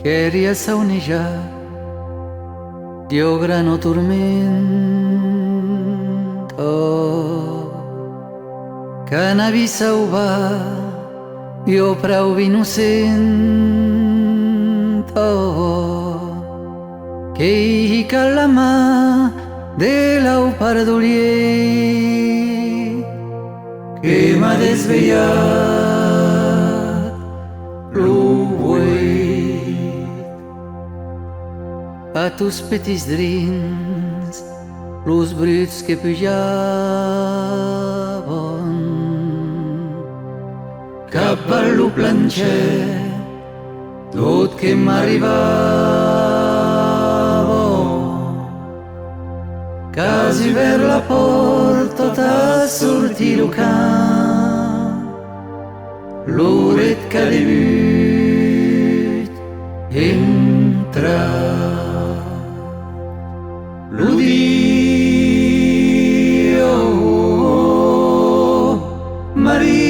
Queria saunejar dio grano tormento, cannabis sauva io prou innocento, che hi calama de lau pardolier, que m'ha desvellat lo buit. A tus petits drins, los bruts que pujaven cap per lo planxer, tot que m'arribava, quasi per la porta a sortir lo camp, l'oret que ha debut entrar. Lo Dio Maria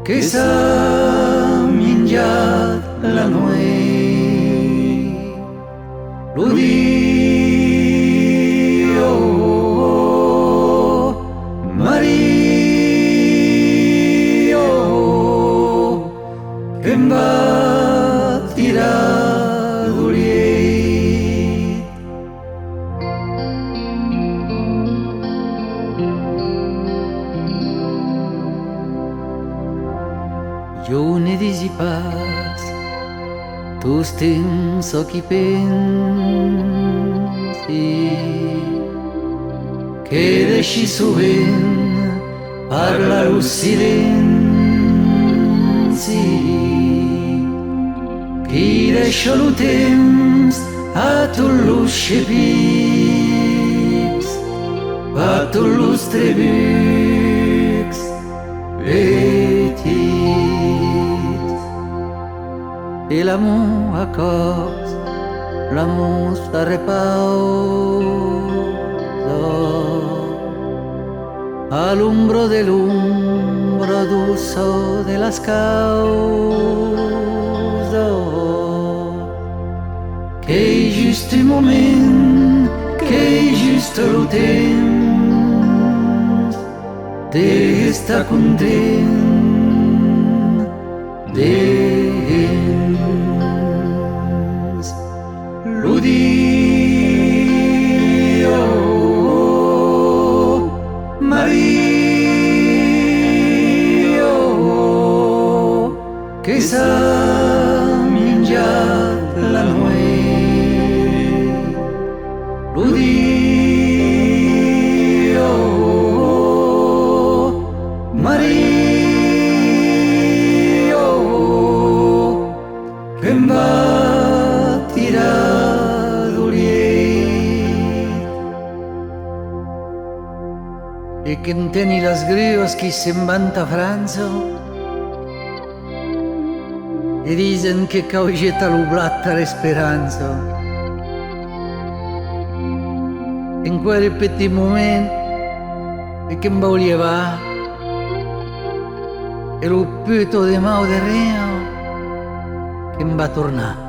che s'ha menjat la nuit. Lo Dio Maria che em va tirar jo ne disi pas, tus temps so qui pensi, que deixi sovint parlar lo silenci, qui deixa lo temps a tots los xepics, a tots los trebucs petits. Et l'amour à cause, l'amour se repose a l'ombra de l'ombra dulce de las causes, que è giusto il momento, que è giusto lo temps de estar content dins lo Dio Maria che s'ha menjat la nuit. Lo Dio Maria che em va tirar d'oliet e che enteni les greves che se'n van a França e dicen che caugeta lo blat a l'esperanza. In quel petit moment e che em va llevar e lo puto de mau de rea che em va tornar.